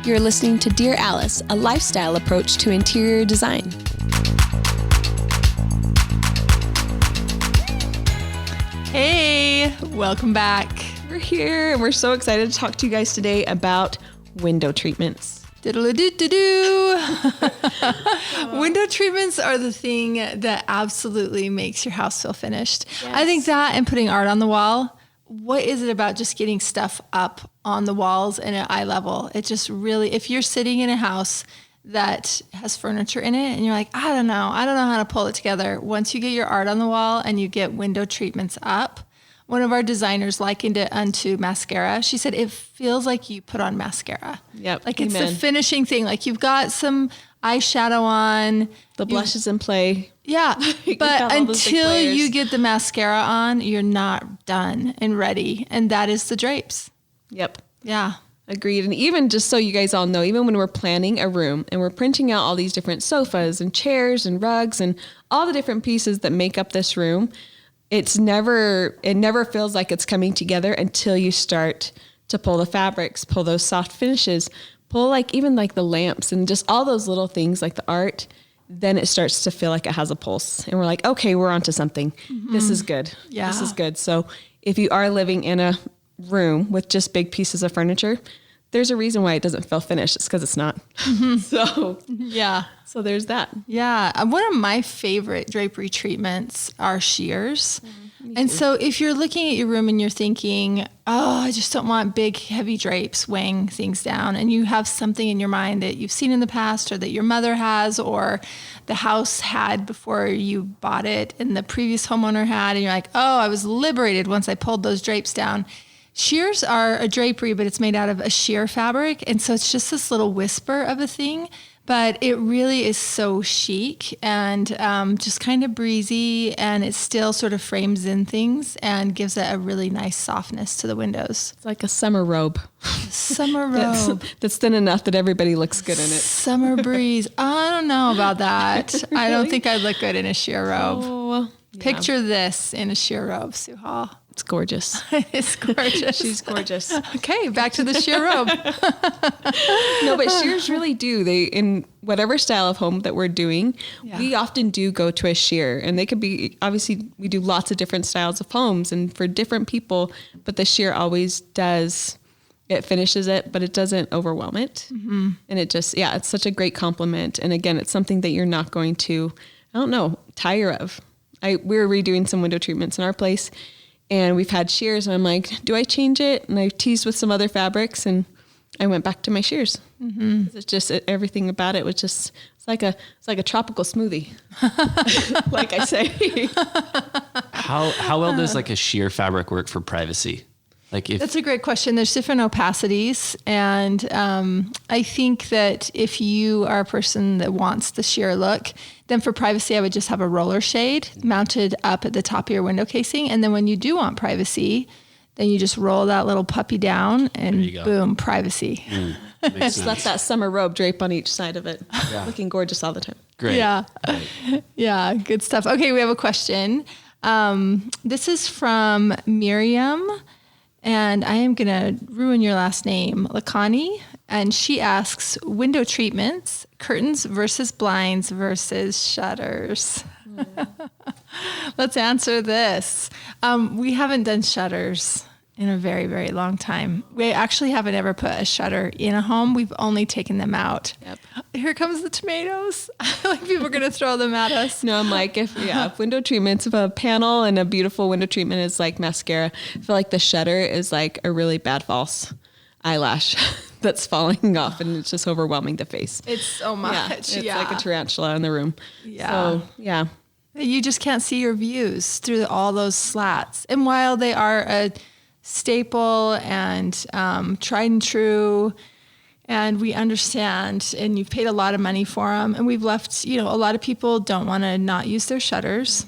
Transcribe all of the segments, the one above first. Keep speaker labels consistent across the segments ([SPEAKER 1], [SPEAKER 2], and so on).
[SPEAKER 1] You're listening to Dear Alice, a lifestyle approach to interior design.
[SPEAKER 2] Hey, welcome back.
[SPEAKER 1] We're here and we're so excited to talk to you guys today about window treatments.
[SPEAKER 2] Diddle-a-doo-doo-doo. Window treatments are the thing that absolutely makes your house feel finished. Yes. I think that and putting art on the wall. What is it about just getting stuff up on the walls and at eye level? It just really, if you're sitting in a house that has furniture in it and you're like, I don't know how to pull it together. Once you get your art on the wall and you get window treatments up, one of our designers likened it unto mascara. She said, it feels like you put on mascara.
[SPEAKER 1] Yep.
[SPEAKER 2] Like it's the finishing thing. Like you've got some eyeshadow on.
[SPEAKER 1] The blush is in play.
[SPEAKER 2] Yeah. But until you get the mascara on, you're not done and ready. And that is the Drapes.
[SPEAKER 1] Yep.
[SPEAKER 2] Yeah.
[SPEAKER 1] Agreed. And even just so you guys all know, even when we're planning a room and we're printing out all these different sofas and chairs and rugs and all the different pieces that make up this room, it never feels like it's coming together until you start to pull the fabrics, pull those soft finishes, pull even the lamps and just all those little things like the art. Then it starts to feel like it has a pulse and we're like, okay, we're onto something. Mm-hmm. This is good.
[SPEAKER 2] Yeah.
[SPEAKER 1] This is good. So if you are living in a room with just big pieces of furniture, there's a reason why it doesn't feel finished. It's because it's not. Mm-hmm. So there's that.
[SPEAKER 2] Yeah. One of my favorite drapery treatments are shears. Mm-hmm. And so if you're looking at your room and you're thinking, oh, I just don't want big, heavy drapes weighing things down, and you have something in your mind that you've seen in the past or that your mother has or the house had before you bought it and the previous homeowner had, and you're like, oh, I was liberated once I pulled those drapes down. Shears are a drapery, but it's made out of a sheer fabric. And so it's just this little whisper of a thing, but it really is so chic and just kind of breezy. And it still sort of frames in things and gives it a really nice softness to the windows.
[SPEAKER 1] It's like a summer robe.
[SPEAKER 2] Summer robe.
[SPEAKER 1] That's thin enough that everybody looks good in it.
[SPEAKER 2] Summer breeze. I don't know about that. Really? I don't think I'd look good in a sheer robe. Oh, yeah. Picture this in a sheer robe, Sue Hall.
[SPEAKER 1] It's gorgeous.
[SPEAKER 2] It's gorgeous.
[SPEAKER 1] She's gorgeous.
[SPEAKER 2] Okay, back to the sheer robe.
[SPEAKER 1] No, but shears really do. They, in whatever style of home that we're doing, we often do go to a sheer. And they could be, obviously, we do lots of different styles of homes and for different people, but the sheer always does, it finishes it, but it doesn't overwhelm it. Mm-hmm. And it just, it's such a great compliment. And again, it's something that you're not going to, tire of. We're redoing some window treatments in our place. And we've had shears and I'm like, do I change it? And I teased with some other fabrics and I went back to my shears. Mm-hmm. It's just everything about it was just, it's like a tropical smoothie, like I say.
[SPEAKER 3] How well does a sheer fabric work for privacy?
[SPEAKER 2] That's a great question. There's different opacities. And I think that if you are a person that wants the sheer look, then for privacy, I would just have a roller shade mounted up at the top of your window casing. And then when you do want privacy, then you just roll that little puppy down and boom, privacy.
[SPEAKER 1] Just let that summer robe drape on each side of it. Yeah. Looking gorgeous all the time.
[SPEAKER 3] Great.
[SPEAKER 2] Yeah. Right. Yeah. Good stuff. Okay. We have a question. This is from Miriam. And I am going to ruin your last name, Lakani. And she asks, window treatments, curtains versus blinds versus shutters. Let's answer this. We haven't done shutters in a very, very long time. We actually haven't ever put a shutter in a home. We've only taken them out. Yep. Here comes the tomatoes. People are going to throw them at us.
[SPEAKER 1] No, I'm like, if window treatments, if a panel and a beautiful window treatment is like mascara, I feel like the shutter is like a really bad false eyelash that's falling off and it's just overwhelming the face.
[SPEAKER 2] It's so much.
[SPEAKER 1] It's like a tarantula in the room.
[SPEAKER 2] Yeah.
[SPEAKER 1] So, yeah.
[SPEAKER 2] You just can't see your views through all those slats. And while they are a staple and tried and true, and we understand, and you've paid a lot of money for them, and we've left, a lot of people don't want to not use their shutters.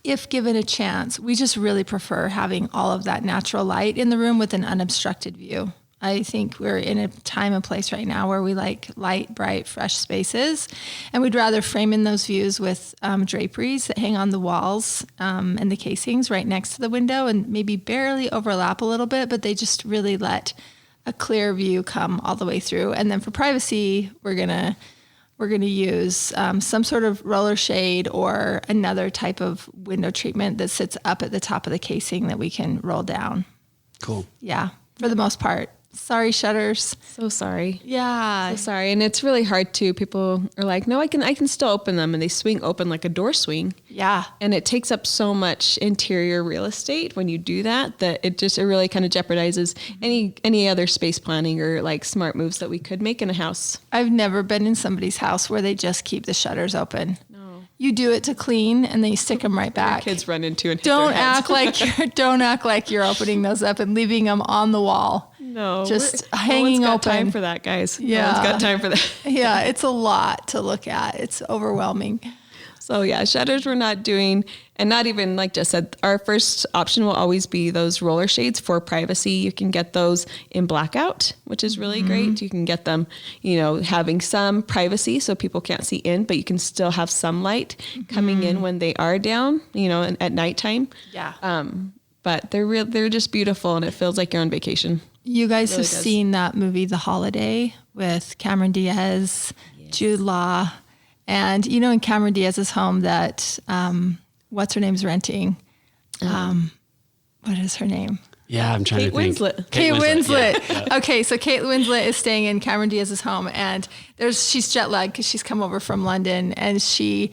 [SPEAKER 2] If given a chance, we just really prefer having all of that natural light in the room with an unobstructed view. I think we're in a time and place right now where we like light, bright, fresh spaces. And we'd rather frame in those views with draperies that hang on the walls and the casings right next to the window and maybe barely overlap a little bit, but they just really let a clear view come all the way through. And then for privacy, we're gonna use some sort of roller shade or another type of window treatment that sits up at the top of the casing that we can roll down.
[SPEAKER 3] Cool.
[SPEAKER 2] Yeah, for the most part. Sorry, shutters.
[SPEAKER 1] So sorry.
[SPEAKER 2] Yeah.
[SPEAKER 1] So sorry. And it's really hard too. People are like, no, I can still open them. And they swing open like a door swing.
[SPEAKER 2] Yeah.
[SPEAKER 1] And it takes up so much interior real estate when you do that it really kind of jeopardizes any other space planning or like smart moves that we could make in a house.
[SPEAKER 2] I've never been in somebody's house where they just keep the shutters open.
[SPEAKER 1] No.
[SPEAKER 2] You do it to clean and then you stick them right back.
[SPEAKER 1] Kids run into and hit
[SPEAKER 2] Don't
[SPEAKER 1] their heads.
[SPEAKER 2] don't act like you're opening those up and leaving them on the wall.
[SPEAKER 1] No,
[SPEAKER 2] just
[SPEAKER 1] no
[SPEAKER 2] hanging
[SPEAKER 1] one's got
[SPEAKER 2] open.
[SPEAKER 1] time for that, guys.
[SPEAKER 2] Yeah.
[SPEAKER 1] No one's got time for that.
[SPEAKER 2] Yeah, it's a lot to look at. It's overwhelming.
[SPEAKER 1] So yeah, shutters we're not doing, and not even like Jess said, our first option will always be those roller shades for privacy. You can get those in blackout, which is really great. You can get them, having some privacy so people can't see in, but you can still have some light coming in when they are down, at nighttime.
[SPEAKER 2] Yeah.
[SPEAKER 1] But they're just beautiful, and it feels like you're on vacation.
[SPEAKER 2] You guys
[SPEAKER 1] Really
[SPEAKER 2] have
[SPEAKER 1] does.
[SPEAKER 2] seen that movie, The Holiday, with Cameron Diaz, Jude Law, and in Cameron Diaz's home that what's her name's renting. What is her name?
[SPEAKER 3] Yeah, I'm trying
[SPEAKER 1] Kate
[SPEAKER 3] to think.
[SPEAKER 1] Winslet.
[SPEAKER 2] Kate Winslet.
[SPEAKER 3] Yeah.
[SPEAKER 2] Okay, so Kate Winslet is staying in Cameron Diaz's home, and she's jet lagged because she's come over from London, and she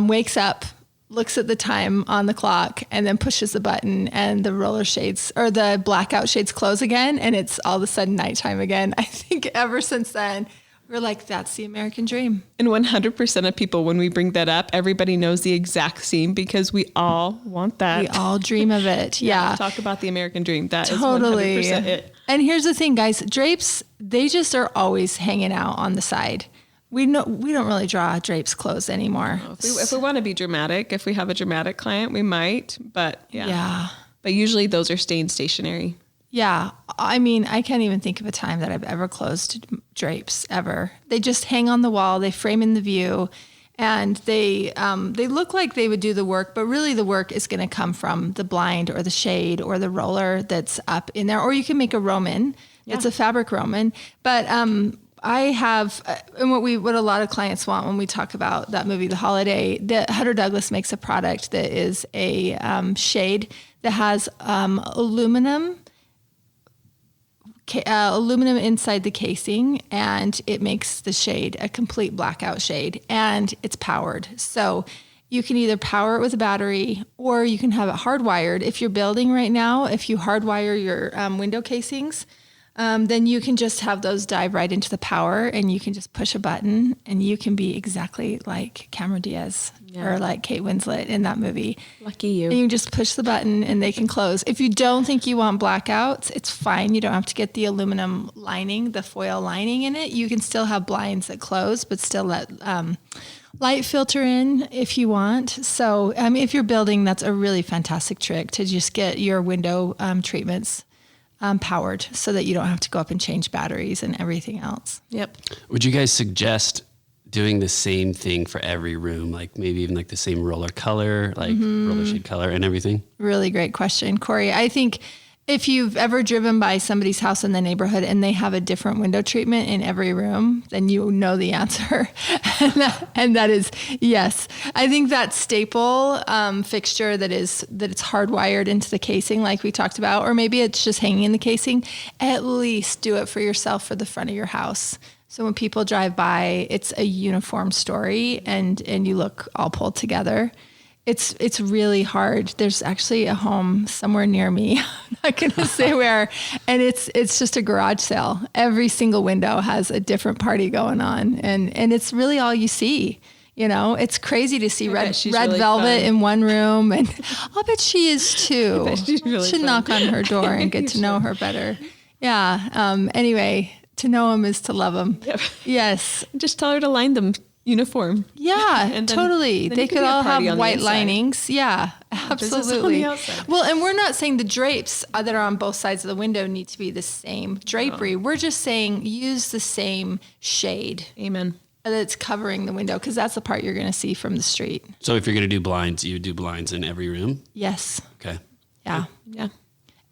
[SPEAKER 2] wakes up, looks at the time on the clock, and then pushes the button, and the roller shades or the blackout shades close again, and it's all of a sudden nighttime again. I think ever since then, we're like, that's the American dream.
[SPEAKER 1] And 100% of people, when we bring that up, everybody knows the exact scene because we all want that.
[SPEAKER 2] We all dream of it. Yeah.
[SPEAKER 1] Talk about the American dream. That
[SPEAKER 2] Totally.
[SPEAKER 1] is 100% it.
[SPEAKER 2] And here's the thing, guys, drapes, they just are always hanging out on the side. We don't really draw drapes closed anymore.
[SPEAKER 1] If we want to be dramatic, if we have a dramatic client, we might, but
[SPEAKER 2] Yeah.
[SPEAKER 1] But usually those are staying stationary.
[SPEAKER 2] Yeah. I mean, I can't even think of a time that I've ever closed drapes ever. They just hang on the wall. They frame in the view, and they look like they would do the work, but really the work is going to come from the blind or the shade or the roller that's up in there. Or you can make a Roman. Yeah. It's a fabric Roman. But I have, and what a lot of clients want when we talk about that movie, The Holiday, that Hutter Douglas makes a product that is a shade that has aluminum inside the casing, and it makes the shade a complete blackout shade, and it's powered. So you can either power it with a battery or you can have it hardwired. If you're building right now, if you hardwire your window casings, then you can just have those dive right into the power, and you can just push a button and you can be exactly like Cameron Diaz or like Kate Winslet in that movie.
[SPEAKER 1] Lucky you.
[SPEAKER 2] And you just push the button and they can close. If you don't think you want blackouts, it's fine. You don't have to get the aluminum lining, the foil lining in it. You can still have blinds that close, but still let light filter in if you want. So if you're building, that's a really fantastic trick to just get your window treatments powered so that you don't have to go up and change batteries and everything else.
[SPEAKER 1] Yep.
[SPEAKER 3] Would you guys suggest doing the same thing for every room? Like maybe even like the same roller color, like roller shade color and everything? Really
[SPEAKER 2] Great question, Corey. I think if you've ever driven by somebody's house in the neighborhood and they have a different window treatment in every room, then you know the answer. and that is yes. I think that staple fixture that it's hardwired into the casing like we talked about, or maybe it's just hanging in the casing, at least do it for yourself for the front of your house. So when people drive by, it's a uniform story and you look all pulled together. It's really hard. There's actually a home somewhere near me. I'm not going to say where. And it's just a garage sale. Every single window has a different party going on. And it's really all you see. It's crazy to see red
[SPEAKER 1] really
[SPEAKER 2] velvet
[SPEAKER 1] fun.
[SPEAKER 2] in one room. And I'll bet she is too.
[SPEAKER 1] I bet she's really
[SPEAKER 2] Should
[SPEAKER 1] fun.
[SPEAKER 2] knock on her door and get to know her better. Yeah. Anyway, to know them is to love them.
[SPEAKER 1] Yep.
[SPEAKER 2] Yes.
[SPEAKER 1] Just tell her to line them uniform.
[SPEAKER 2] Yeah,
[SPEAKER 1] And then-
[SPEAKER 2] totally.
[SPEAKER 1] then
[SPEAKER 2] They
[SPEAKER 1] you can
[SPEAKER 2] could
[SPEAKER 1] be a
[SPEAKER 2] all
[SPEAKER 1] party
[SPEAKER 2] have
[SPEAKER 1] on the
[SPEAKER 2] white
[SPEAKER 1] inside.
[SPEAKER 2] linings. Yeah,
[SPEAKER 1] Business on
[SPEAKER 2] absolutely.
[SPEAKER 1] the outside.
[SPEAKER 2] Well, and we're not saying the drapes that are on both sides of the window need to be the same drapery. We're just saying use the same shade
[SPEAKER 1] Amen.
[SPEAKER 2] that's covering the window, because that's the part you're going to see from the street.
[SPEAKER 3] So if you're going to do blinds, you would do blinds in every room?
[SPEAKER 2] Yes.
[SPEAKER 3] Okay.
[SPEAKER 2] Yeah.
[SPEAKER 1] Yeah.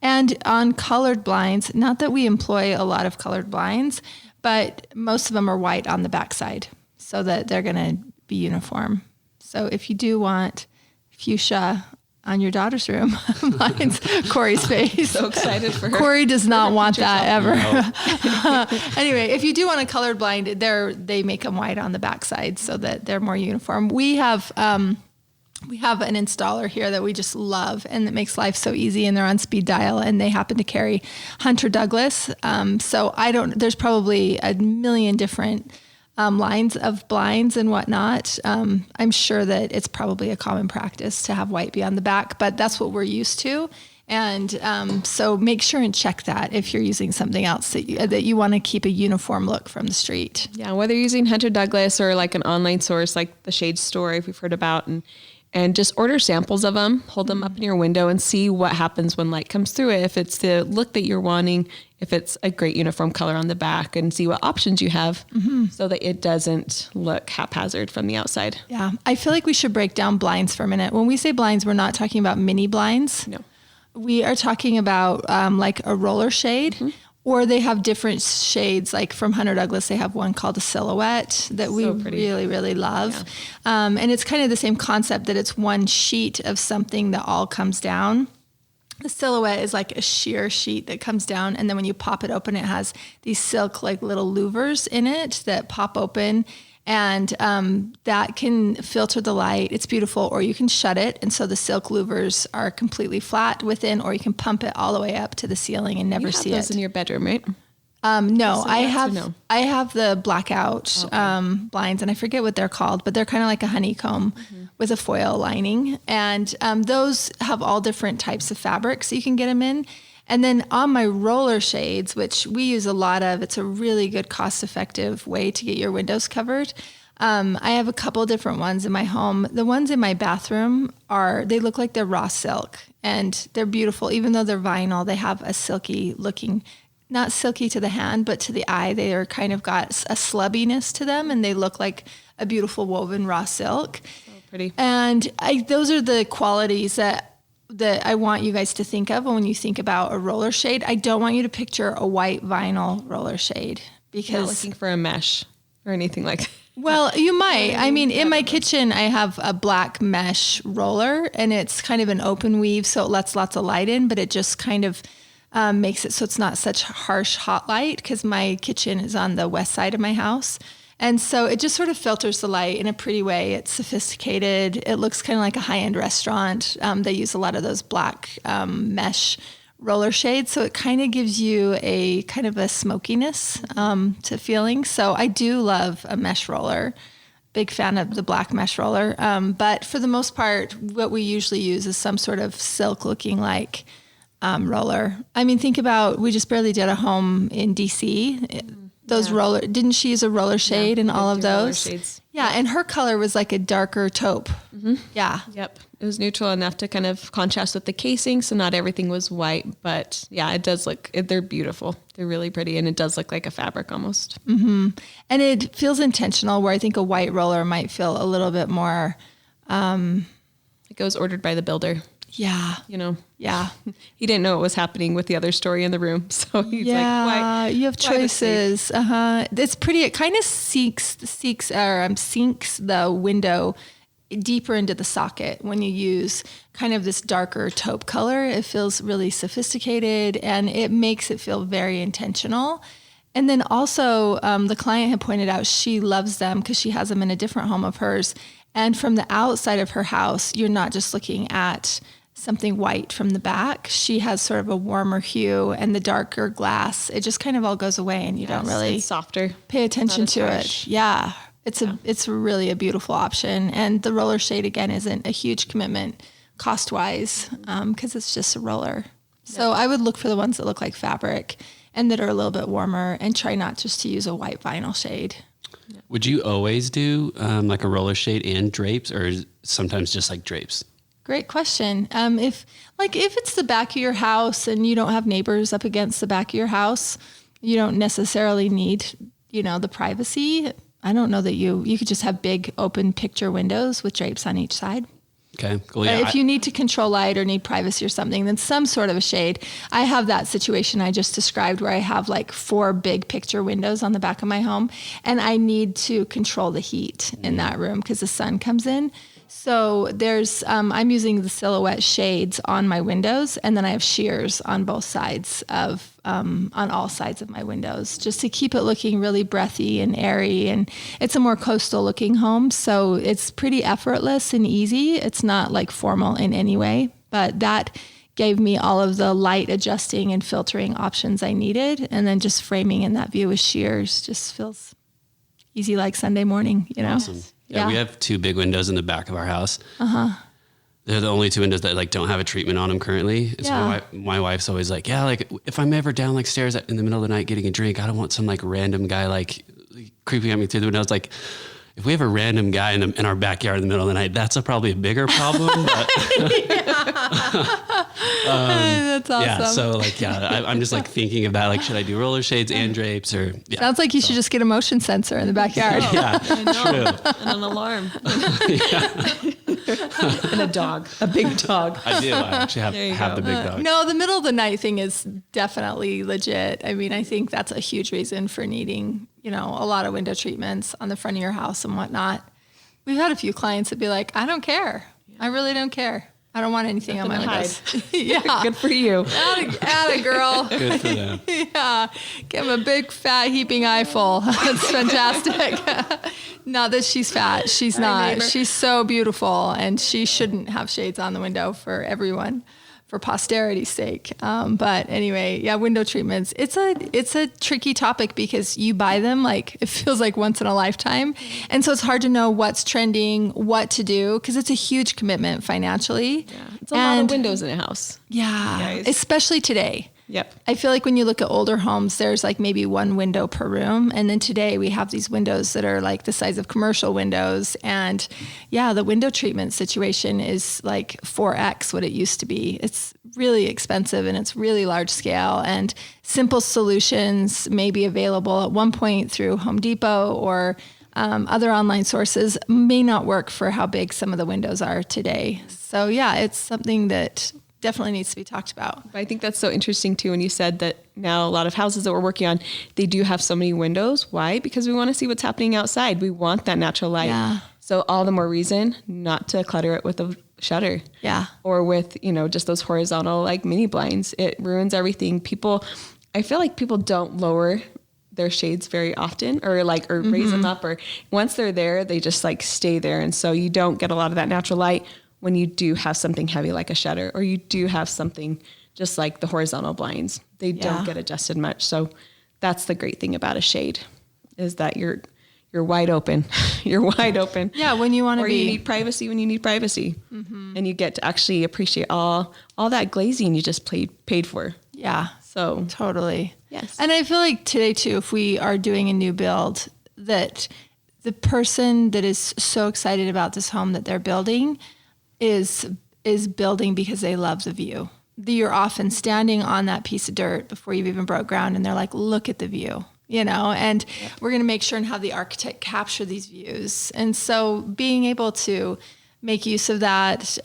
[SPEAKER 2] And on colored blinds, not that we employ a lot of colored blinds, but most of them are white on the backside so that they're going to be uniform. So if you do want fuchsia on your daughter's room, mine's Corey's face.
[SPEAKER 1] So excited for her.
[SPEAKER 2] Corey does not want that ever. No. Anyway, if you do want a colored blind, they make them white on the backside so that they're more uniform. We have an installer here that we just love and that makes life so easy, and they're on speed dial, and they happen to carry Hunter Douglas. So there's probably a million different lines of blinds and whatnot. I'm sure that it's probably a common practice to have white be on the back, but that's what we're used to. And so make sure and check that if you're using something else that you want to keep a uniform look from the street.
[SPEAKER 1] Yeah, whether you're using Hunter Douglas or like an online source like the Shade Store we've heard about, and just order samples of them, hold them up in your window and see what happens when light comes through it. If it's the look that you're wanting, if it's a great uniform color on the back, and see what options you have so that it doesn't look haphazard from the outside.
[SPEAKER 2] Yeah. I feel like we should break down blinds for a minute. When we say blinds, we're not talking about mini blinds.
[SPEAKER 1] No.
[SPEAKER 2] We are talking about like a roller shade. Or they have different shades, like from Hunter Douglas, they have one called a silhouette that we really, really love. Yeah. And it's kind of the same concept that it's one sheet of something that all comes down. The silhouette is like a sheer sheet that comes down. And then when you pop it open, it has these silk like little louvers in it that pop open. And that can filter the light. It's beautiful. Or you can shut it. And so the silk louvers are completely flat within, or you can pump it all the way up to the ceiling and never see it.
[SPEAKER 1] You have those in your bedroom, right?
[SPEAKER 2] No, I have the blackout blinds, and I forget what they're called, but they're kind of like a honeycomb with a foil lining. And those have all different types of fabrics you can get them in. And then on my roller shades, which we use a lot of, it's a really good cost-effective way to get your windows covered. I have a couple different ones in my home. The ones in my bathroom they look like they're raw silk, and they're beautiful. Even though they're vinyl, they have a silky looking, not silky to the hand, but to the eye. They are kind of got a slubbiness to them, and they look like a beautiful woven raw silk.
[SPEAKER 1] So pretty.
[SPEAKER 2] And those are the qualities that I want you guys to think of when you think about a roller shade. I don't want you to picture a white vinyl roller shade, because
[SPEAKER 1] you're not looking for a mesh or anything like that.
[SPEAKER 2] Well, you might. I mean, in my kitchen, I have a black mesh roller, and it's kind of an open weave, so it lets lots of light in, but it just kind of makes it so it's not such harsh hot light, because my kitchen is on the west side of my house. And so it just sort of filters the light in a pretty way. It's sophisticated. It looks kind of like a high-end restaurant. They use a lot of those black mesh roller shades. So it kind of gives you a kind of a smokiness to feeling. So I do love a mesh roller. Big fan of the black mesh roller. But for the most part, what we usually use is some sort of silk-looking like roller. I mean, think about, we just barely did a home in D.C., those roller, didn't she use a roller shade in all of those?
[SPEAKER 1] Roller shades.
[SPEAKER 2] Yeah, and her color was like a darker taupe. Yeah.
[SPEAKER 1] Yep. It was neutral enough to kind of contrast with the casing, so not everything was white, but yeah, it does look, they're beautiful. They're really pretty, and it does look like a fabric almost.
[SPEAKER 2] And it feels intentional, where I think a white roller might feel a little bit more...
[SPEAKER 1] It was ordered by the builder.
[SPEAKER 2] Yeah. Yeah.
[SPEAKER 1] He didn't know what was happening with the other story in the room. So he's like, why?
[SPEAKER 2] You have choices. It's pretty. It kind of sinks the window deeper into the socket when you use kind of this darker taupe color. It feels really sophisticated, and it makes it feel very intentional. And then also the client had pointed out she loves them because she has them in a different home of hers. And from the outside of her house, you're not just looking at something white from the back. She has sort of a warmer hue, and the darker glass, it just kind of all goes away, and you don't really
[SPEAKER 1] it's softer.
[SPEAKER 2] Pay attention to it. Yeah. It's really a beautiful option. And the roller shade, again, isn't a huge commitment cost-wise, because it's just a roller. So I would look for the ones that look like fabric and that are a little bit warmer, and try not just to use a white vinyl shade.
[SPEAKER 3] Would you always do like a roller shade and drapes, or sometimes just like drapes?
[SPEAKER 2] Great question. If it's the back of your house and you don't have neighbors up against the back of your house, you don't necessarily need, the privacy. I don't know that you could just have big open picture windows with drapes on each side.
[SPEAKER 3] Okay, cool.
[SPEAKER 2] But
[SPEAKER 3] Yeah,
[SPEAKER 2] if you need to control light or need privacy or something, then some sort of a shade. I have that situation I just described where I have like 4 big picture windows on the back of my home, and I need to control the heat in that room because the sun comes in. So there's, I'm using the silhouette shades on my windows, and then I have sheers on both sides of, on all sides of my windows, just to keep it looking really breathy and airy. And it's a more coastal looking home, so it's pretty effortless and easy. It's not like formal in any way, but that gave me all of the light adjusting and filtering options I needed. And then just framing in that view with sheers just feels easy like Sunday morning, you know?
[SPEAKER 3] Awesome. Yeah, we have 2 big windows in the back of our house. They're the only 2 windows that like don't have a treatment on them currently. So my wife's always like, yeah, like if I'm ever down like stairs in the middle of the night getting a drink, I don't want some like random guy like creeping at me through the window. It's like, if we have a random guy in our backyard in the middle of the night, that's probably a bigger problem. But
[SPEAKER 2] that's awesome.
[SPEAKER 3] Yeah, so like, I'm just like thinking of that. Like, should I do roller shades and drapes or? Yeah.
[SPEAKER 2] Sounds like you should just get a motion sensor in the backyard.
[SPEAKER 1] I know. True. And an alarm. And a dog, a big dog.
[SPEAKER 3] I do. I actually have the big dog.
[SPEAKER 2] No, the middle of the night thing is definitely legit. I mean, I think that's a huge reason for needing, you know, a lot of window treatments on the front of your house and whatnot. We've had a few clients that be like, I don't care. I really don't care. I don't want anything on my windows. Yeah.
[SPEAKER 1] Good for you.
[SPEAKER 2] Atta girl.
[SPEAKER 3] Good for them.
[SPEAKER 2] Yeah. Give him a big fat heaping eyeful. That's fantastic. Not that she's fat. She's not.
[SPEAKER 1] Neighbor.
[SPEAKER 2] She's so beautiful, and she shouldn't have shades on the window for everyone, for posterity's sake. But anyway, yeah, window treatments. It's a tricky topic because you buy them like it feels like once in a lifetime. And so it's hard to know what's trending, what to do, because it's a huge commitment financially.
[SPEAKER 1] Yeah. It's a lot of windows in a house.
[SPEAKER 2] Yeah, especially today.
[SPEAKER 1] Yep.
[SPEAKER 2] I feel like when you look at older homes, there's like maybe 1 window per room. And then today we have these windows that are like the size of commercial windows. And yeah, the window treatment situation is like 4X what it used to be. It's really expensive and it's really large scale, and simple solutions may be available at one point through Home Depot or other online sources may not work for how big some of the windows are today. So yeah, it's something that definitely needs to be talked about.
[SPEAKER 1] I think that's so interesting too when you said that now a lot of houses that we're working on, they do have so many windows. Why? Because we want to see what's happening outside. We want that natural light.
[SPEAKER 2] Yeah.
[SPEAKER 1] So all the more reason not to clutter it with a shutter.
[SPEAKER 2] Yeah.
[SPEAKER 1] Or with, you know, just those horizontal like mini blinds. It ruins everything. I feel like people don't lower their shades very often or raise them up, or once they're there, they just like stay there. And so you don't get a lot of that natural light when you do have something heavy like a shutter, or you do have something just like the horizontal blinds. They don't get adjusted much. So that's the great thing about a shade, is that you're wide open. You're wide open.
[SPEAKER 2] Yeah, when you want to be.
[SPEAKER 1] Or you need privacy when you need privacy. Mm-hmm. And you get to actually appreciate all that glazing you just paid for.
[SPEAKER 2] Yeah.
[SPEAKER 1] So
[SPEAKER 2] totally.
[SPEAKER 1] Yes.
[SPEAKER 2] And I feel like today too, if we are doing a new build, that the person that is so excited about this home that they're building is building because they love the view. You're often standing on that piece of dirt before you've even broke ground, and they're like, look at the view, you know, and we're going to make sure and have the architect capture these views. And so being able to make use of that,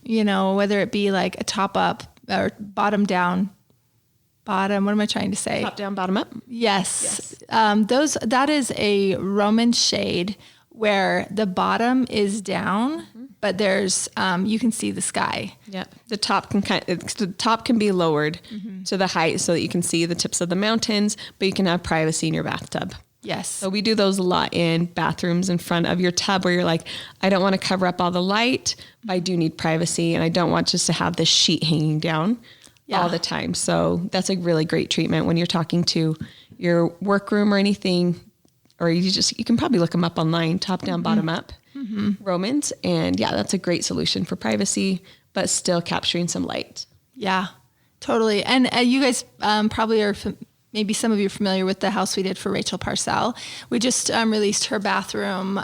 [SPEAKER 2] you know, whether it be like a top up or bottom, what am I trying to say?
[SPEAKER 1] Top down, bottom up.
[SPEAKER 2] Yes. That is a Roman shade where the bottom is down, but there's you can see the sky.
[SPEAKER 1] Yeah, the top can be lowered to the height so that you can see the tips of the mountains, but you can have privacy in your bathtub.
[SPEAKER 2] Yes.
[SPEAKER 1] So we do those a lot in bathrooms in front of your tub, where you're like, I don't want to cover up all the light, but I do need privacy, and I don't want just to have this sheet hanging down all the time. So that's a really great treatment when you're talking to your workroom or anything. Or you can probably look them up online, top down, bottom up, Romans. And yeah, that's a great solution for privacy, but still capturing some light.
[SPEAKER 2] Yeah, totally. And you guys probably are, maybe some of you are familiar with the house we did for Rachel Parcell. We just released her bathroom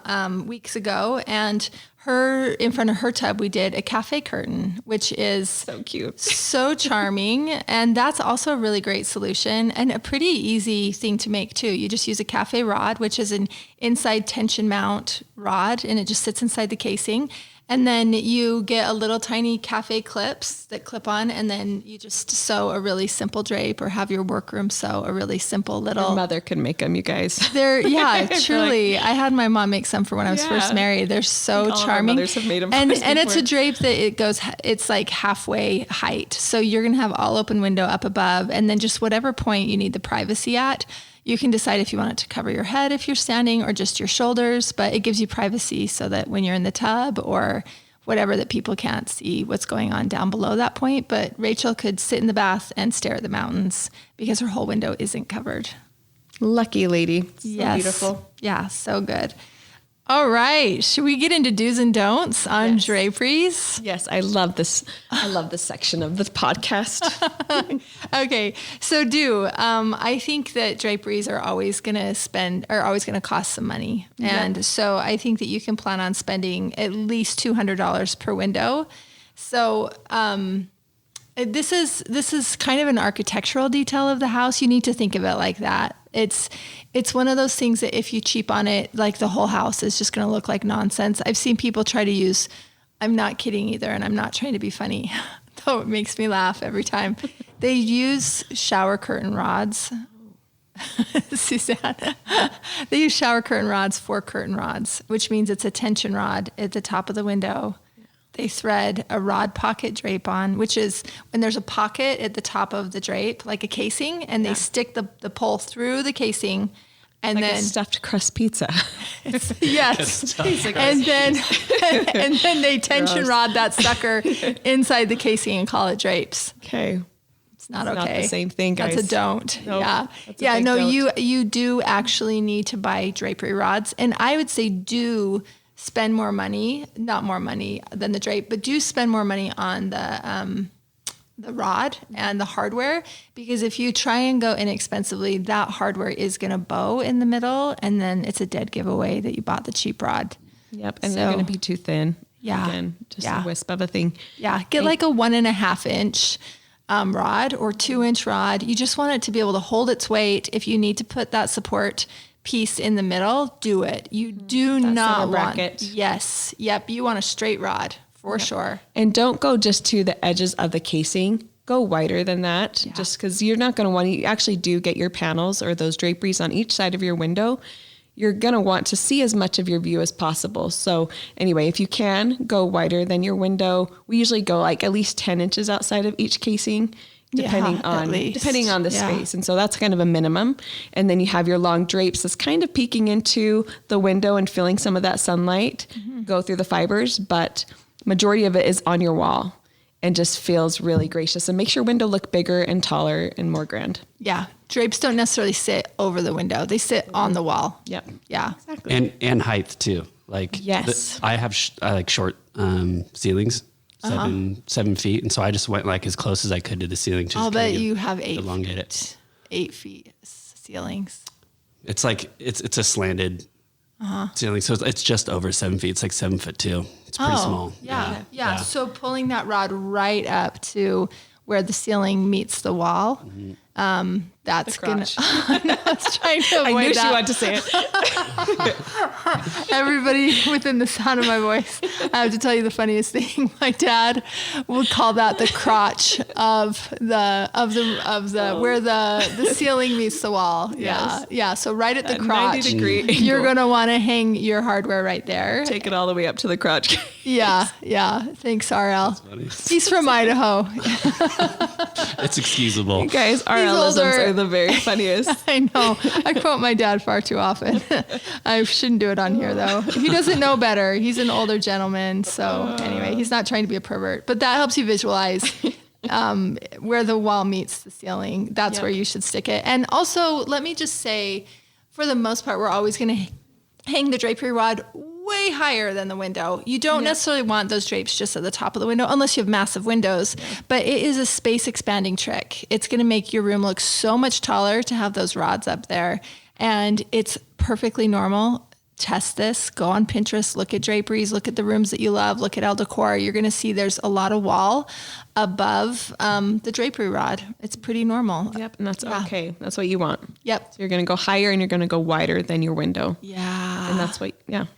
[SPEAKER 2] weeks ago, and in front of her tub, we did a cafe curtain, which is
[SPEAKER 1] so cute,
[SPEAKER 2] so charming. And that's also a really great solution and a pretty easy thing to make too. You just use a cafe rod, which is an inside tension mount rod, and it just sits inside the casing. And then you get a little tiny cafe clips that clip on, and then you just sew a really simple drape, or have your workroom sew a really simple little.
[SPEAKER 1] Your mother can make them, you guys.
[SPEAKER 2] Yeah, truly. I had my mom make some for when I was first married. They're so
[SPEAKER 1] all
[SPEAKER 2] charming.
[SPEAKER 1] Our mothers have made them
[SPEAKER 2] and it's a drape that it's like halfway height. So you're going to have all open window up above, and then just whatever point you need the privacy at. You can decide if you want it to cover your head if you're standing, or just your shoulders, but it gives you privacy so that when you're in the tub or whatever, that people can't see what's going on down below that point. But Rachel could sit in the bath and stare at the mountains because her whole window isn't covered.
[SPEAKER 1] Lucky lady. So beautiful.
[SPEAKER 2] Yeah, so good. All right. Should we get into do's and don'ts on draperies?
[SPEAKER 1] Yes, I love this. I love this section of the podcast.
[SPEAKER 2] Okay. So I think that draperies are always going to cost some money. And so I think that you can plan on spending at least $200 per window. So, this is kind of an architectural detail of the house. You need to think of it like that. It's one of those things that if you cheap on it, like the whole house is just going to look like nonsense. I've seen people try to use, I'm not kidding either, and I'm not trying to be funny, though it makes me laugh every time. They use shower curtain rods. Suzanne. They use shower curtain rods for curtain rods, which means it's a tension rod at the top of the window. They thread a rod pocket drape on, which is when there's a pocket at the top of the drape, like a casing, and they stick the pole through the casing, and
[SPEAKER 1] like
[SPEAKER 2] then
[SPEAKER 1] a stuffed crust pizza.
[SPEAKER 2] Yes, and then they tension rod that sucker inside the casing and call it drapes.
[SPEAKER 1] Okay.
[SPEAKER 2] It's not okay.
[SPEAKER 1] Not the same thing, guys.
[SPEAKER 2] That's a don't.
[SPEAKER 1] Nope.
[SPEAKER 2] Yeah.
[SPEAKER 1] Don't.
[SPEAKER 2] You do actually need to buy drapery rods, and I would say spend more money, not more money than the drape, but do spend more money on the rod and the hardware, because if you try and go inexpensively, that hardware is going to bow in the middle, and then it's a dead giveaway that you bought the cheap rod.
[SPEAKER 1] Yep, and they're going to be too thin.
[SPEAKER 2] Yeah.
[SPEAKER 1] Again, just a wisp of a thing.
[SPEAKER 2] Yeah, get like a 1.5 inch rod or 2-inch rod. You just want it to be able to hold its weight. If you need to put that support piece in the middle, do it. You do not want
[SPEAKER 1] bracket.
[SPEAKER 2] Yes. Yep. You want a straight rod for sure.
[SPEAKER 1] And don't go just to the edges of the casing. Go wider than that, just because you're not going to want to. You actually do get your panels or those draperies on each side of your window. You're going to want to see as much of your view as possible. So anyway, if you can, go wider than your window. We usually go like at least 10 inches outside of each casing, depending on the space. And so that's kind of a minimum. And then you have your long drapes that's kind of peeking into the window and feeling some of that sunlight go through the fibers, but majority of it is on your wall and just feels really gracious and makes your window look bigger and taller and more grand.
[SPEAKER 2] Yeah. Drapes don't necessarily sit over the window. They sit on the wall.
[SPEAKER 1] Yep.
[SPEAKER 2] Yeah.
[SPEAKER 1] Exactly.
[SPEAKER 3] And height too. Like I have I like short ceilings. 7 feet, and so I just went like as close as I could to the ceiling.
[SPEAKER 2] I'll bet you have
[SPEAKER 3] 8
[SPEAKER 2] feet ceilings.
[SPEAKER 3] It's like it's a slanted ceiling, so it's just over 7 feet. It's like 7'2". It's pretty small.
[SPEAKER 2] Yeah. So pulling that rod right up to where the ceiling meets the wall. That's gonna. I was trying to avoid
[SPEAKER 1] I knew
[SPEAKER 2] that.
[SPEAKER 1] she wanted to say it.
[SPEAKER 2] Everybody within the sound of my voice, I have to tell you the funniest thing. My dad would call that the crotch of the where the ceiling meets the wall.
[SPEAKER 1] Yes.
[SPEAKER 2] Yeah. So right at the crotch,
[SPEAKER 1] 90-degree angle.
[SPEAKER 2] you're gonna want to hang your hardware right there.
[SPEAKER 1] Take it all the way up to the crotch.
[SPEAKER 2] Yeah. Thanks, RL. He's from Idaho.
[SPEAKER 3] It's excusable.
[SPEAKER 1] You guys, RLisms are the very funniest.
[SPEAKER 2] I know. I quote my dad far too often. I shouldn't do it on here, though. He doesn't know better. He's an older gentleman. So anyway, he's not trying to be a pervert. But that helps you visualize where the wall meets the ceiling. That's where you should stick it. And also, let me just say, for the most part, we're always going to hang the drapery rod way higher than the window. You don't necessarily want those drapes just at the top of the window unless you have massive windows, but it is a space expanding trick. It's going to make your room look so much taller to have those rods up there, and it's perfectly normal test this. Go on Pinterest, look at draperies, look at the rooms that you love, look at El Decor. You're going to see there's a lot of wall above the drapery rod. It's pretty normal.
[SPEAKER 1] Yep. And that's okay. That's what you want.
[SPEAKER 2] Yep.
[SPEAKER 1] So you're going to go higher and you're going to go wider than your window.
[SPEAKER 2] Yeah.
[SPEAKER 1] And that's what,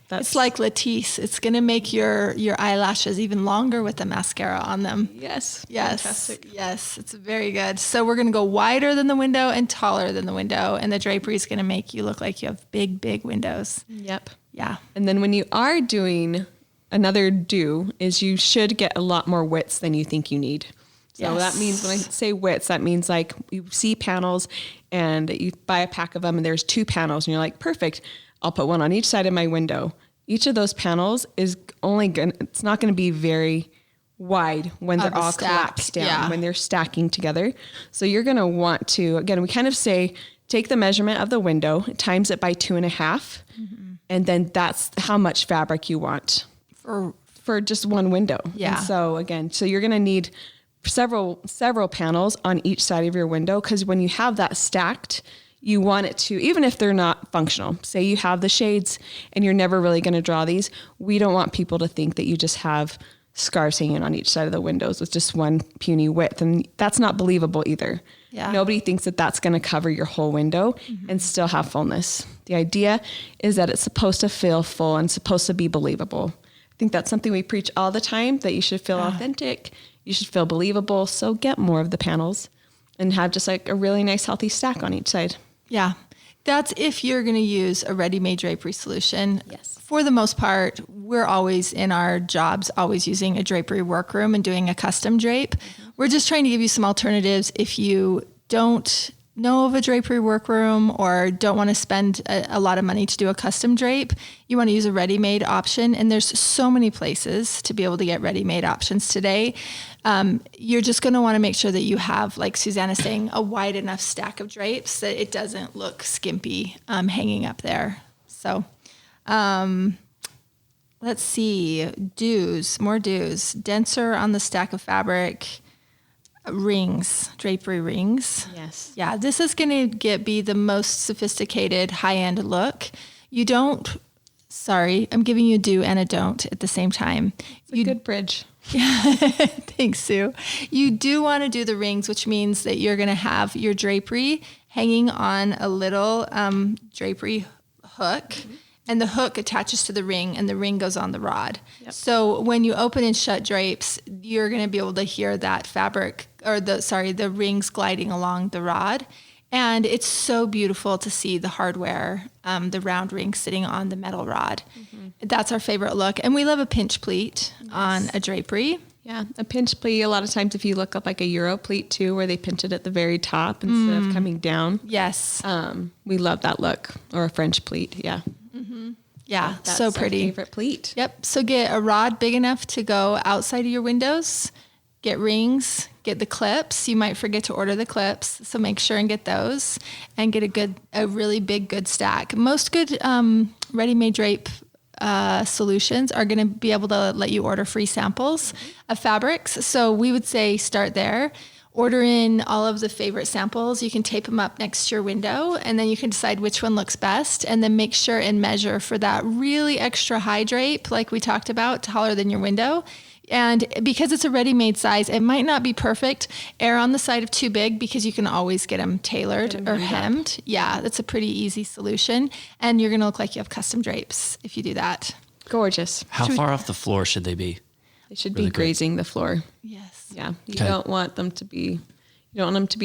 [SPEAKER 1] that's
[SPEAKER 2] it's like Latisse. It's going to make your eyelashes even longer with the mascara on them.
[SPEAKER 1] Yes.
[SPEAKER 2] Yes.
[SPEAKER 1] Fantastic.
[SPEAKER 2] Yes. It's very good. So we're going to go wider than the window and taller than the window. And the drapery is going to make you look like you have big, big windows.
[SPEAKER 1] Yep.
[SPEAKER 2] Yeah.
[SPEAKER 1] And then when you are doing another do is you should get a lot more widths than you think you need. So that means when I say widths, that means like you see panels and you buy a pack of them and there's 2 panels and you're like, perfect. I'll put one on each side of my window. Each of those panels is it's not going to be very wide when they're all collapsed down, when they're stacking together. So you're going to want to, again, we kind of say, take the measurement of the window, times it by 2.5, and then that's how much fabric you want for just one window.
[SPEAKER 2] Yeah.
[SPEAKER 1] And so again, so you're going to need several panels on each side of your window, because when you have that stacked, you want it to, even if they're not functional, say you have the shades and you're never really going to draw these, we don't want people to think that you just have scarves hanging on each side of the windows with just one puny width. And that's not believable either.
[SPEAKER 2] Yeah.
[SPEAKER 1] Nobody thinks that that's going to cover your whole window and still have fullness. The idea is that it's supposed to feel full and supposed to be believable. I think that's something we preach all the time, that you should feel authentic. You should feel believable. So get more of the panels and have just like a really nice, healthy stack on each side.
[SPEAKER 2] Yeah. That's if you're going to use a ready-made drapery solution.
[SPEAKER 1] Yes.
[SPEAKER 2] For the most part, we're always in our jobs, always using a drapery workroom and doing a custom drape. We're just trying to give you some alternatives if you don't know of a drapery workroom or don't want to spend a lot of money to do a custom drape. You want to use a ready-made option. And there's so many places to be able to get ready-made options today. You're just going to want to make sure that you have, like Susanna's saying, a wide enough stack of drapes that it doesn't look skimpy hanging up there. So let's see. More do's. Denser on the stack of fabric. Rings, drapery rings.
[SPEAKER 1] Yes.
[SPEAKER 2] Yeah, this is going to be the most sophisticated high-end look. I'm giving you a do and a don't at the same time.
[SPEAKER 1] It's a good bridge.
[SPEAKER 2] Thanks, Sue. You do want to do the rings, which means that you're going to have your drapery hanging on a little drapery hook. And the hook attaches to the ring and the ring goes on the rod. Yep. So when you open and shut drapes, you're going to be able to hear that fabric or the rings gliding along the rod. And it's so beautiful to see the hardware, the round ring sitting on the metal rod. That's our favorite look. And we love a pinch pleat on a drapery.
[SPEAKER 1] Yeah, a pinch pleat. A lot of times if you look up like a Euro pleat too, where they pinch it at the very top instead of coming down.
[SPEAKER 2] Yes.
[SPEAKER 1] We love that look. Or a French pleat, yeah.
[SPEAKER 2] Yeah,
[SPEAKER 1] That's
[SPEAKER 2] so pretty.
[SPEAKER 1] Our favorite pleat.
[SPEAKER 2] Yep. So get a rod big enough to go outside of your windows. Get rings. Get the clips. You might forget to order the clips, so make sure and get those. And get a really big good stack. Most good ready-made drape solutions are going to be able to let you order free samples of fabrics. So we would say start there. Order in all of the favorite samples. You can tape them up next to your window, and then you can decide which one looks best, and then make sure and measure for that really extra high drape, like we talked about, taller than your window. And because it's a ready-made size, it might not be perfect. Err on the side of too big, because you can always get them tailored or hemmed. Yeah, that's a pretty easy solution. And you're going to look like you have custom drapes if you do that.
[SPEAKER 1] Gorgeous.
[SPEAKER 3] How far off the floor should they be?
[SPEAKER 1] They should be grazing the floor.
[SPEAKER 2] Yes.
[SPEAKER 1] Yeah. You don't want them to be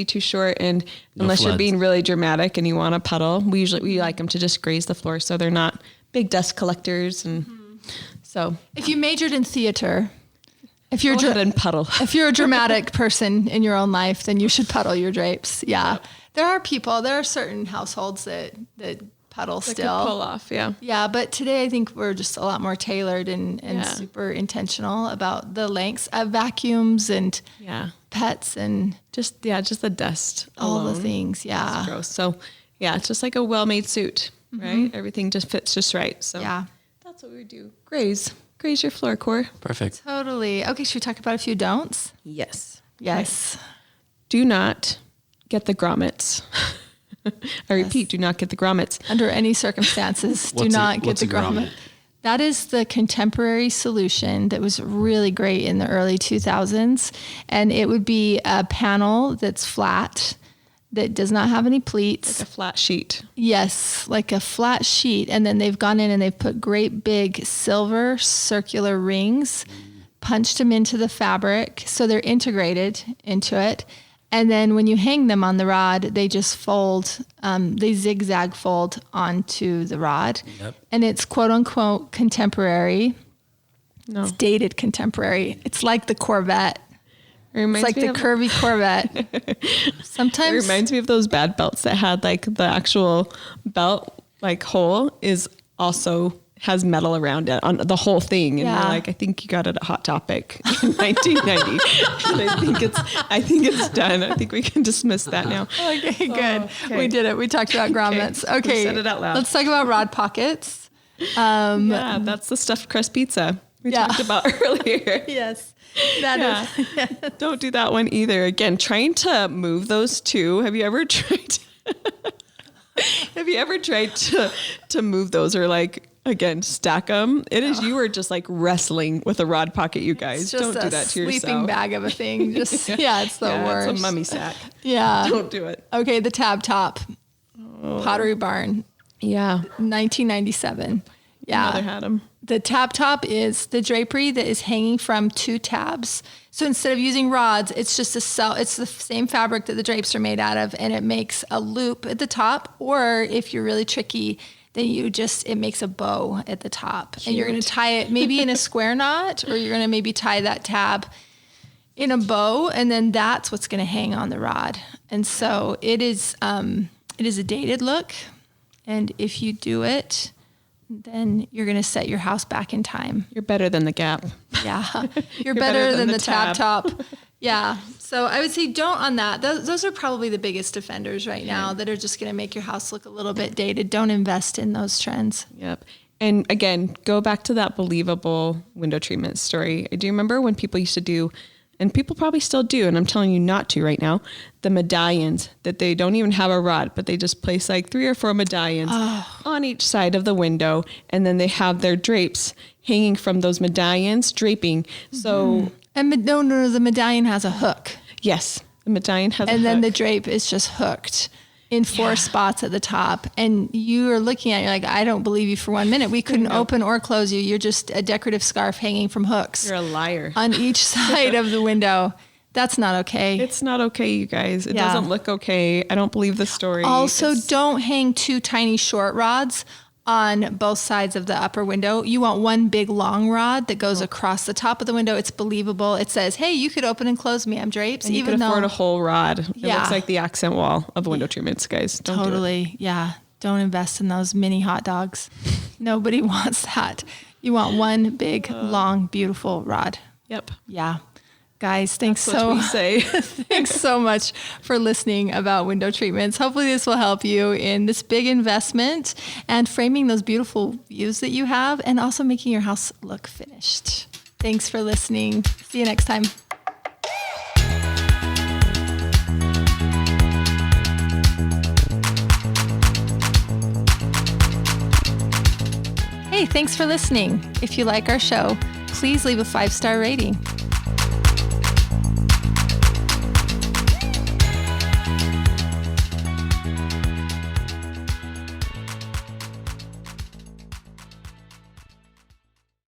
[SPEAKER 1] too short, and unless you're being really dramatic and you want a puddle, we like them to just graze the floor so they're not big dust collectors. And so
[SPEAKER 2] if you majored in theater, if you're
[SPEAKER 1] and puddle.
[SPEAKER 2] If you're a dramatic person in your own life, then you should puddle your drapes. Yeah. There are certain households that puddle still.
[SPEAKER 1] Pull off, yeah.
[SPEAKER 2] Yeah, but today I think we're just a lot more tailored and super intentional about the lengths of vacuums and pets and
[SPEAKER 1] just the dust
[SPEAKER 2] all
[SPEAKER 1] alone.
[SPEAKER 2] The things. Yeah.
[SPEAKER 1] It's gross. So yeah, it's just like a well-made suit, right? Everything just fits just right. So that's what we do. Graze your floor core.
[SPEAKER 3] Perfect.
[SPEAKER 2] Totally. Okay, should we talk about a few don'ts?
[SPEAKER 1] Yes.
[SPEAKER 2] Yes.
[SPEAKER 1] Do not get the grommets. I repeat, do not get the grommets.
[SPEAKER 2] Under any circumstances, do not get the grommet. That is the contemporary solution that was really great in the early 2000s. And it would be a panel that's flat, that does not have any pleats.
[SPEAKER 1] Like a flat sheet.
[SPEAKER 2] Yes, like a flat sheet. And then they've gone in and they've put great big silver circular rings, punched them into the fabric. So they're integrated into it. And then when you hang them on the rod, they just fold, they zigzag fold onto the rod. Yep. And it's quote unquote contemporary. No. It's dated contemporary. It's like the Corvette. It's like the curvy Corvette. Sometimes
[SPEAKER 1] it reminds me of those bad belts that had like the actual belt like hole is also has metal around it on the whole thing. And you're like, I think you got it at Hot Topic in 1990. And I think it's done. I think we can dismiss that now.
[SPEAKER 2] Okay, good. Okay. We did it. We talked about grommets. Okay.
[SPEAKER 1] We said it out loud.
[SPEAKER 2] Let's talk about rod pockets.
[SPEAKER 1] That's the stuffed crust pizza we talked about earlier.
[SPEAKER 2] Yes. That is. Yes.
[SPEAKER 1] Don't do that one either. Again, trying to move those two. Have you ever tried to move those or like, again, stack them? You are just like wrestling with a rod pocket, you guys. Don't do that to yourself.
[SPEAKER 2] Sleeping bag of a thing. Just it's the worst.
[SPEAKER 1] It's a mummy sack.
[SPEAKER 2] Yeah.
[SPEAKER 1] Don't do it.
[SPEAKER 2] Okay, the tab top. Pottery Barn.
[SPEAKER 1] Yeah.
[SPEAKER 2] 1997. Yeah.
[SPEAKER 1] My mother had them.
[SPEAKER 2] The tab top is the drapery that is hanging from two tabs. So instead of using rods, it's just it's the same fabric that the drapes are made out of, and it makes a loop at the top. Or if you're really tricky, then it makes a bow at the top. Cute. And you're going to tie it maybe in a square knot, or you're going to maybe tie that tab in a bow, and then that's what's going to hang on the rod. And so it is a dated look. And if you do it, then you're going to set your house back in time.
[SPEAKER 1] You're better than the Gap.
[SPEAKER 2] Yeah. You're better than the tab top. Yeah. So I would say don't on that. Those are probably the biggest offenders right now that are just going to make your house look a little bit dated. Don't invest in those trends.
[SPEAKER 1] Yep. And again, go back to that believable window treatment story. I do remember when people used to do, and people probably still do, and I'm telling you not to right now, the medallions that they don't even have a rod, but they just place like 3 or 4 medallions on each side of the window. And then they have their drapes hanging from those medallions, draping. So,
[SPEAKER 2] and no, the medallion has a hook.
[SPEAKER 1] Yes, the medallion has a hook.
[SPEAKER 2] And then the drape is just hooked in 4 spots at the top. And you are looking at it, you're like, I don't believe you for 1 minute. We couldn't open or close you. You're just a decorative scarf hanging from hooks.
[SPEAKER 1] You're a liar.
[SPEAKER 2] On each side of the window. That's not okay.
[SPEAKER 1] It's not okay, you guys. It doesn't look okay. I don't believe the story.
[SPEAKER 2] Also, don't hang 2 tiny short rods on both sides of the upper window. You want one big long rod that goes across the top of the window. It's believable. It says, hey, you could open and close me. I'm Drapes.
[SPEAKER 1] And you could afford a whole rod. It looks like the accent wall of window treatments, guys. Don't do it.
[SPEAKER 2] Yeah. Don't invest in those mini hot dogs. Nobody wants that. You want one big, long, beautiful rod.
[SPEAKER 1] Yep.
[SPEAKER 2] Yeah. Guys, thanks
[SPEAKER 1] Thanks
[SPEAKER 2] so much for listening about window treatments. Hopefully this will help you in this big investment and framing those beautiful views that you have and also making your house look finished. Thanks for listening. See you next time. Hey, thanks for listening. If you like our show, please leave a 5-star rating.